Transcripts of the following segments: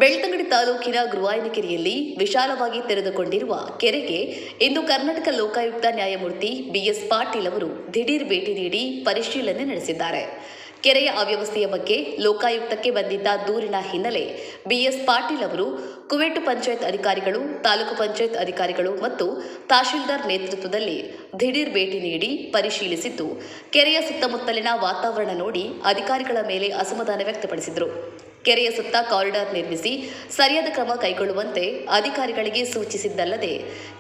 ಬೆಳ್ತಂಗಡಿ ತಾಲೂಕಿನ ಗುರುವಾಯನಕೆರೆಯಲ್ಲಿ ವಿಶಾಲವಾಗಿ ತೆರೆದುಕೊಂಡಿರುವ ಕೆರೆಗೆ ಇಂದು ಕರ್ನಾಟಕ ಲೋಕಾಯುಕ್ತ ನ್ಯಾಯಮೂರ್ತಿ ಬಿಎಸ್ ಪಾಟೀಲ್ ಅವರು ದಿಢೀರ್ ಭೇಟಿ ನೀಡಿ ಪರಿಶೀಲನೆ ನಡೆಸಿದ್ದಾರೆ. ಕೆರೆಯ ಅವ್ಯವಸ್ಥೆಯ ಬಗ್ಗೆ ಲೋಕಾಯುಕ್ತಕ್ಕೆ ಬಂದಿದ್ದ ದೂರಿನ ಹಿನ್ನೆಲೆ ಬಿಎಸ್ ಪಾಟೀಲ್ ಅವರು ಕುವೆಟ್ಟು ಪಂಚಾಯತ್ ಅಧಿಕಾರಿಗಳು, ತಾಲೂಕು ಪಂಚಾಯತ್ ಅಧಿಕಾರಿಗಳು ಮತ್ತು ತಹಶೀಲ್ದಾರ್ ನೇತೃತ್ವದಲ್ಲಿ ದಿಢೀರ್ ಭೇಟಿ ನೀಡಿ ಪರಿಶೀಲಿಸಿದ್ದು, ಕೆರೆಯ ಸುತ್ತಮುತ್ತಲಿನ ವಾತಾವರಣ ನೋಡಿ ಅಧಿಕಾರಿಗಳ ಮೇಲೆ ಅಸಮಾಧಾನ ವ್ಯಕ್ತಪಡಿಸಿದರು. ಕೆರೆಯ ಸುತ್ತ ಕಾರಿಡಾರ್ ನಿರ್ಮಿಸಿ ಸರಿಯಾದ ಕ್ರಮ ಕೈಗೊಳ್ಳುವಂತೆ ಅಧಿಕಾರಿಗಳಿಗೆ ಸೂಚಿಸಿದ್ದಲ್ಲದೆ,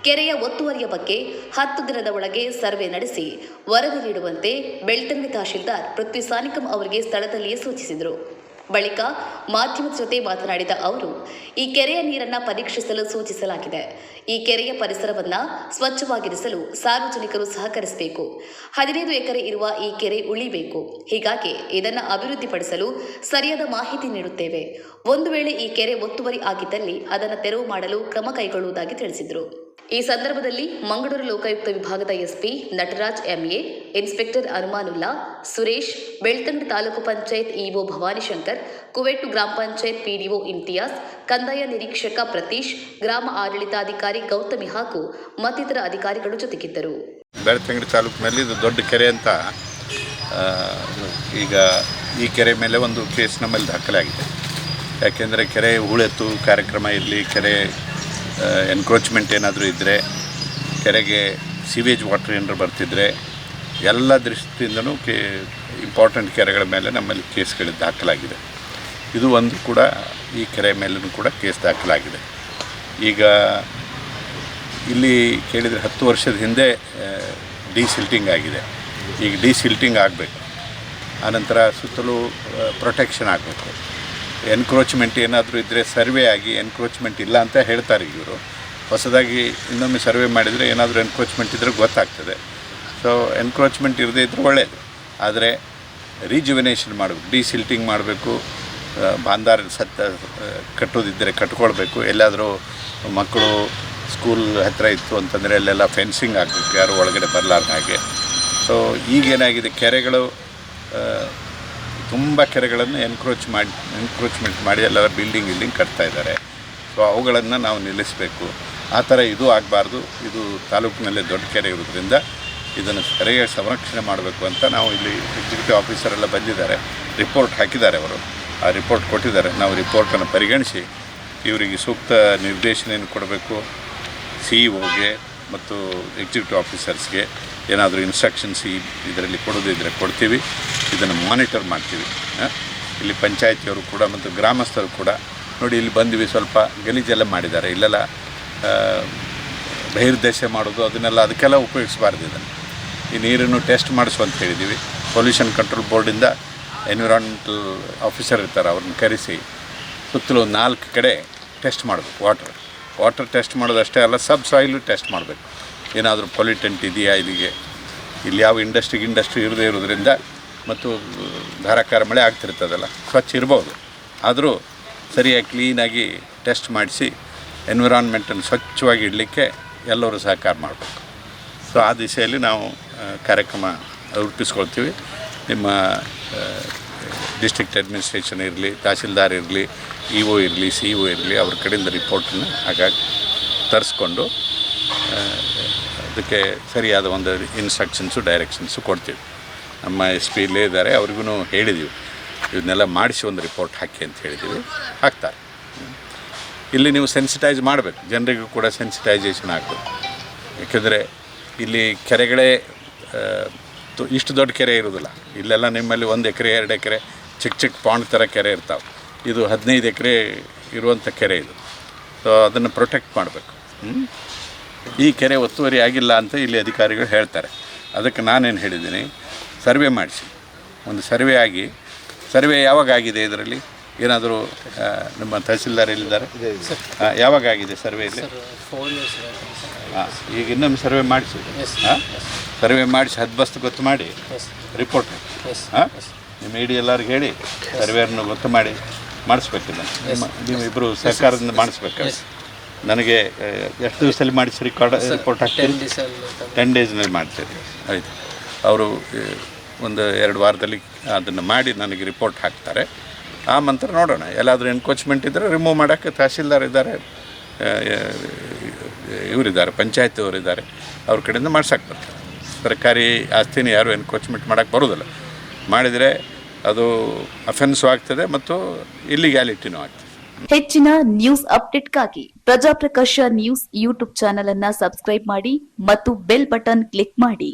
ಕೆರೆಯ ಒತ್ತುವರಿಯ ಬಗ್ಗೆ 10 ದಿನದ ಒಳಗೆ ಸರ್ವೆ ನಡೆಸಿ ವರದಿ ನೀಡುವಂತೆ ಬೆಳ್ತಂಗಡಿ ತಹಶೀಲ್ದಾರ್ ಪೃಥ್ವಿ ಸಾನಿಕಂ ಅವರಿಗೆ ಸ್ಥಳದಲ್ಲಿಯೇ ಸೂಚಿಸಿದರು. ಬಳಿಕ ಮಾಧ್ಯಮದ ಜೊತೆ ಮಾತನಾಡಿದ ಅವರು, ಈ ಕೆರೆಯ ನೀರನ್ನು ಪರೀಕ್ಷಿಸಲು ಸೂಚಿಸಲಾಗಿದೆ. ಈ ಕೆರೆಯ ಪರಿಸರವನ್ನು ಸ್ವಚ್ಛವಾಗಿರಿಸಲು ಸಾರ್ವಜನಿಕರು ಸಹಕರಿಸಬೇಕು. 15 ಎಕರೆ ಇರುವ ಈ ಕೆರೆ ಉಳಿಬೇಕು. ಹೀಗಾಗಿ ಇದನ್ನು ಅಭಿವೃದ್ಧಿಪಡಿಸಲು ಸರಿಯಾದ ಮಾಹಿತಿ ನೀಡುತ್ತೇವೆ. ಒಂದು ವೇಳೆ ಈ ಕೆರೆ ಒತ್ತುವರಿ ಆಗಿದ್ದಲ್ಲಿ ಅದನ್ನು ತೆರವು ಮಾಡಲು ಕ್ರಮ ಕೈಗೊಳ್ಳುವುದಾಗಿ ತಿಳಿಸಿದರು. ಈ ಸಂದರ್ಭದಲ್ಲಿ ಮಂಗಳೂರು ಲೋಕಾಯುಕ್ತ ವಿಭಾಗದ SP Nataraj MA, inspector Anumanulla, Suresh, Belthangady taluk panchayat EO Bhavanishankar, Kuvettu ಗ್ರಾಮ ಪಂಚಾಯತ್ ಪಿಡಿಒ ಇಂತಿಯಾಸ್, ಕಂದಾಯ ನಿರೀಕ್ಷಕ ಪ್ರತೀಶ್, ಗ್ರಾಮ ಆಡಳಿತಾಧಿಕಾರಿ ಗೌತಮಿ ಹಾಗೂ ಮತ್ತಿತರ ಅಧಿಕಾರಿಗಳು ಜೊತೆಗಿದ್ದರು. ಬೆಳ್ತಂಗಡಿ ತಾಲೂಕಿನಲ್ಲಿ ಇದು ದೊಡ್ಡ ಕೆರೆ ಅಂತ ಈಗ ಈ ಕೆರೆ ಮೇಲೆ ಒಂದು ಕೇಸ್ ನಮ್ಮಲ್ಲಿ ದಾಖಲಾಗಿದೆ. ಯಾಕೆಂದರೆ ಕೆರೆ ಹೂಳೆತ್ತು ಕಾರ್ಯಕ್ರಮ ಇರಲಿ, ಕೆರೆ ಎನ್ಕ್ರೋಚ್ಮೆಂಟ್ ಏನಾದರೂ ಇದ್ದರೆ, ಕೆರೆಗೆ ಸಿವೇಜ್ ವಾಟರ್ ಏನಾದ್ರು ಬರ್ತಿದ್ರೆ, ಎಲ್ಲ ದೃಷ್ಟಿಯಿಂದನೂ ಇಂಪಾರ್ಟೆಂಟ್ ಕೆರೆಗಳ ಮೇಲೆ ನಮ್ಮಲ್ಲಿ ಕೇಸ್ಗಳು ದಾಖಲಾಗಿದೆ. ಇದು ಒಂದು ಕೂಡ ಈ ಕೆರೆ ಮೇಲೂ ಕೂಡ ಕೇಸ್ ದಾಖಲಾಗಿದೆ. ಈಗ ಇಲ್ಲಿ ಕೇಳಿದರೆ 10 ವರ್ಷದ ಹಿಂದೆ ಡಿಸಿಲ್ಟಿಂಗ್ ಆಗಿದೆ. ಈಗ ಡಿಸಿಲ್ಟಿಂಗ್ ಆಗಬೇಕು. ಆನಂತರ ಸುತ್ತಲೂ ಪ್ರೊಟೆಕ್ಷನ್ ಆಗಬೇಕು. ಎನ್ಕ್ರೋಚ್ಮೆಂಟ್ ಏನಾದರೂ ಇದ್ದರೆ ಸರ್ವೆ ಆಗಿ ಎನ್ಕ್ರೋಚ್ಮೆಂಟ್ ಇಲ್ಲ ಅಂತ ಹೇಳ್ತಾರೆ ಇವರು. ಹೊಸದಾಗಿ ಇನ್ನೊಮ್ಮೆ ಸರ್ವೆ ಮಾಡಿದರೆ ಏನಾದರೂ ಎನ್ಕ್ರೋಚ್ಮೆಂಟ್ ಇದ್ದರೆ ಗೊತ್ತಾಗ್ತದೆ. ಸೊ ಎನ್ಕ್ರೋಚ್ಮೆಂಟ್ ಇರದೇ ಇದ್ದರೆ ಒಳ್ಳೆಯದು. ಆದರೆ ರಿಜುವಿನೇಷನ್ ಮಾಡಬೇಕು, ಡಿಸಿಲ್ಟಿಂಗ್ ಮಾಡಬೇಕು. ಬಾಂದಾರ ಕಟ್ಟೋದಿದ್ದರೆ ಕಟ್ಕೊಳ್ಬೇಕು. ಎಲ್ಲಾದರೂ ಮಕ್ಕಳು ಸ್ಕೂಲ್ ಹತ್ತಿರ ಇತ್ತು ಅಂತಂದರೆ ಅಲ್ಲೆಲ್ಲ ಫೆನ್ಸಿಂಗ್ ಆಗಬೇಕು, ಯಾರು ಒಳಗಡೆ ಬರಲಾರ್ದ ಹಾಗೆ. ಸೊ ಈಗೇನಾಗಿದೆ, ಕೆರೆಗಳು ತುಂಬ ಕೆರೆಗಳನ್ನು ಎನ್ಕ್ರೋಚ್ಮೆಂಟ್ ಮಾಡಿ ಎಲ್ಲ ಬಿಲ್ಡಿಂಗ್ ಕಟ್ತಾ ಇದ್ದಾರೆ. ಸೊ ಅವುಗಳನ್ನು ನಾವು ನಿಲ್ಲಿಸಬೇಕು. ಆ ಥರ ಇದು ಆಗಬಾರ್ದು. ಇದು ತಾಲೂಕಿನಲ್ಲೇ ದೊಡ್ಡ ಕೆರೆ ಇರೋದ್ರಿಂದ ಇದನ್ನು ಸರಿಯಾಗಿ ಸಂರಕ್ಷಣೆ ಮಾಡಬೇಕು ಅಂತ ನಾವು ಇಲ್ಲಿ ಎಕ್ಸಿಕ್ಯೂಟಿವ್ ಆಫೀಸರೆಲ್ಲ ಬಂದಿದ್ದಾರೆ, ರಿಪೋರ್ಟ್ ಹಾಕಿದ್ದಾರೆ. ಅವರು ಆ ರಿಪೋರ್ಟ್ ಕೊಟ್ಟಿದ್ದಾರೆ. ನಾವು ರಿಪೋರ್ಟನ್ನು ಪರಿಗಣಿಸಿ ಇವರಿಗೆ ಸೂಕ್ತ ನಿರ್ದೇಶನ ಕೊಡಬೇಕು. CEO ಗೆ ಮತ್ತು ಎಕ್ಸಿಕ್ಯೂಟಿವ್ ಆಫೀಸರ್ಸ್ಗೆ ಏನಾದರೂ ಇನ್ಸ್ಟ್ರಕ್ಷನ್ಸ್ ಇದರಲ್ಲಿ ಕೊಡೋದಿದ್ದರೆ ಕೊಡ್ತೀವಿ. ಇದನ್ನು ಮಾನಿಟರ್ ಮಾಡ್ತೀವಿ. ಇಲ್ಲಿ ಪಂಚಾಯತಿಯವರು ಕೂಡ ಮತ್ತು ಗ್ರಾಮಸ್ಥರು ಕೂಡ ನೋಡಿ, ಇಲ್ಲಿ ಬಂದ್ವಿ, ಸ್ವಲ್ಪ ಗಲೀಜೆಲ್ಲ ಮಾಡಿದ್ದಾರೆ. ಇಲ್ಲೆಲ್ಲ ಬಹಿರ್ದೇಶ ಮಾಡೋದು ಅದಕ್ಕೆಲ್ಲ ಉಪಯೋಗಿಸಬಾರ್ದು. ಇದನ್ನು ಈ ನೀರನ್ನು ಟೆಸ್ಟ್ ಮಾಡಿಸು ಅಂತ ಹೇಳಿದ್ದೀವಿ. ಪೊಲ್ಯೂಷನ್ ಕಂಟ್ರೋಲ್ ಬೋರ್ಡಿಂದ ಎನ್ವಿರಾನ್ಮೆಂಟಲ್ ಆಫೀಸರ್ ಇರ್ತಾರೆ, ಅವ್ರನ್ನ ಕರೆಸಿ ಸುತ್ತಲೂ 4 ಕಡೆ ಟೆಸ್ಟ್ ಮಾಡಬೇಕು. ವಾಟರ್ ಟೆಸ್ಟ್ ಮಾಡೋದಷ್ಟೇ ಅಲ್ಲ, ಸಬ್ ಸಾಯಿಲು ಟೆಸ್ಟ್ ಮಾಡಬೇಕು. ಏನಾದರೂ ಪೊಲ್ಯೂಟೆಂಟ್ ಇದೆಯಾ ಇಲ್ಲಿ ಯಾವ ಇಂಡಸ್ಟ್ರಿ ಇರದೇ ಇರೋದ್ರಿಂದ ಮತ್ತು ಧಾರಾಕಾರ ಮಳೆ ಆಗ್ತಿರ್ತದಲ್ಲ, ಸ್ವಚ್ಛ ಇರ್ಬೋದು. ಆದರೂ ಸರಿಯಾಗಿ ಕ್ಲೀನಾಗಿ ಟೆಸ್ಟ್ ಮಾಡಿಸಿ ಎನ್ವಿರಾನ್ಮೆಂಟನ್ನು ಸ್ವಚ್ಛವಾಗಿ ಇಡಲಿಕ್ಕೆ ಎಲ್ಲರೂ ಸಹಕಾರ ಮಾಡಬೇಕು. ಸೊ ಆ ದಿಶೆಯಲ್ಲಿ ನಾವು ಕಾರ್ಯಕ್ರಮ ರೂಪಿಸ್ಕೊಳ್ತೀವಿ. ನಿಮ್ಮ ಡಿಸ್ಟ್ರಿಕ್ಟ್ ಅಡ್ಮಿನಿಸ್ಟ್ರೇಷನ್ ಇರಲಿ, ತಹಶೀಲ್ದಾರ್ ಇರಲಿ, ಇಒ ಇರಲಿ, CEO ಇರಲಿ, ಅವ್ರ ಕಡೆಯಿಂದ ರಿಪೋರ್ಟನ್ನು ಹಾಗಾಗಿ ತರಿಸ್ಕೊಂಡು ಅದಕ್ಕೆ ಸರಿಯಾದ ಒಂದು ಇನ್ಸ್ಟ್ರಕ್ಷನ್ಸು ಡೈರೆಕ್ಷನ್ಸು ಕೊಡ್ತೀವಿ. ನಮ್ಮ SP ಇಲ್ಲೇ ಇದ್ದಾರೆ, ಅವ್ರಿಗೂ ಹೇಳಿದ್ದೀವಿ ಇದನ್ನೆಲ್ಲ ಮಾಡಿಸಿ ಒಂದು ರಿಪೋರ್ಟ್ ಹಾಕಿ ಅಂತ ಹೇಳಿದ್ದೀವಿ. ಹಾಕ್ತಾರೆ. ಇಲ್ಲಿ ನೀವು ಸೆನ್ಸಿಟೈಸ್ ಮಾಡಬೇಕು, ಜನರಿಗೂ ಕೂಡ ಸೆನ್ಸಿಟೈಸೇಷನ್ ಆಗಬೇಕು. ಏಕೆಂದರೆ ಇಲ್ಲಿ ಕೆರೆಗಳೇ ಇಷ್ಟು ದೊಡ್ಡ ಕೆರೆ ಇರೋದಿಲ್ಲ. ಇಲ್ಲೆಲ್ಲ ನಿಮ್ಮಲ್ಲಿ 1 ಎಕರೆ 2 ಎಕರೆ ಚಿಕ್ಕ ಪಾಂಡ್ ಥರ ಕೆರೆ ಇರ್ತಾವೆ. ಇದು 15 ಎಕರೆ ಇರುವಂಥ ಕೆರೆ ಇದು. ಸೊ ಅದನ್ನು ಪ್ರೊಟೆಕ್ಟ್ ಮಾಡಬೇಕು. ಈ ಕೆರೆ ಒತ್ತುವರಿ ಆಗಿಲ್ಲ ಅಂತ ಇಲ್ಲಿ ಅಧಿಕಾರಿಗಳು ಹೇಳ್ತಾರೆ. ಅದಕ್ಕೆ ನಾನೇನು ಹೇಳಿದ್ದೀನಿ, ಸರ್ವೆ ಮಾಡಿಸಿ. ಒಂದು ಸರ್ವೆ ಆಗಿ, ಸರ್ವೆ ಯಾವಾಗ ಆಗಿದೆ ಇದರಲ್ಲಿ ಏನಾದರೂ ನಮ್ಮ ತಹಸೀಲ್ದಾರ್ ಎಲ್ಲಿದ್ದಾರೆ, ಯಾವಾಗ ಆಗಿದೆ ಸರ್ವೆ ಇಲ್ಲಿ? ಈಗ ಇನ್ನೊಮ್ಮೆ ಸರ್ವೆ ಮಾಡಿಸಿ. ಸರ್ವೆ ಮಾಡಿಸಿ 10 ಬಸ್ತು ಗೊತ್ತು ಮಾಡಿ ರಿಪೋರ್ಟ್ ನಿಮ್ಮ ಎಲ್ಲರಿಗೆ ಹೇಳಿ ಸರ್ವೇಯನ್ನು ಗೊತ್ತು ಮಾಡಿ ಮಾಡಿಸ್ಬೇಕಿಲ್ಲ. ನೀವು ಇಬ್ಬರು ಸರ್ಕಾರದಿಂದ ಮಾಡಿಸ್ಬೇಕು. ನನಗೆ ಎಷ್ಟು ದಿವಸದಲ್ಲಿ ಮಾಡಿಸಿ ರಿಪೋರ್ಟ್ ಹಾಕ್ತೀರಿ? 10 ಡೇಸ್ನಲ್ಲಿ ಮಾಡ್ತೀರಿ. ಆಯಿತು. ಅವರು ಒಂದು 2 ವಾರದಲ್ಲಿ ಅದನ್ನು ಮಾಡಿ ನನಗೆ ರಿಪೋರ್ಟ್ ಹಾಕ್ತಾರೆ. ಆ ನಂತರ ನೋಡೋಣ. ಎಲ್ಲಾದರೂ ಎನ್ಕ್ರೋಚ್ಮೆಂಟ್ ಇದ್ದರೆ ರಿಮೂವ್ ಮಾಡೋಕ್ಕೆ ತಹಸೀಲ್ದಾರ್ ಇದ್ದಾರೆ, ಇವರಿದ್ದಾರೆ, ಪಂಚಾಯತ್ ಅವರಿದ್ದಾರೆ, ಅವ್ರ ಕಡೆಯಿಂದ ಮಾಡ್ಸಕ್ಕೆ ಬರ್ತಾರೆ. ಸರ್ಕಾರಿ ಆಸ್ತಿನ ಯಾರು ಎನ್ಕ್ರೋಚ್ಮೆಂಟ್ ಮಾಡೋಕ್ಕೆ ಬರೋದಿಲ್ಲ. ಮಾಡಿದರೆ ಅದು ಅಫೆನ್ಸು ಆಗ್ತದೆ ಮತ್ತು ಇಲ್ಲಿಗ್ಯಾಲಿಟಿನೂ ಆಗ್ತದೆ. ಹೆಚ್ಚಿನ news ಅಪ್ಡೇಟ್ಗಾಗಿ Prajaprakash news YouTube channel ಅನ್ನು ಸಬ್ಸ್ಕ್ರೈಬ್ ಮಾಡಿ ಮತ್ತು ಬೆಲ್ ಬಟನ್ ಕ್ಲಿಕ್ ಮಾಡಿ.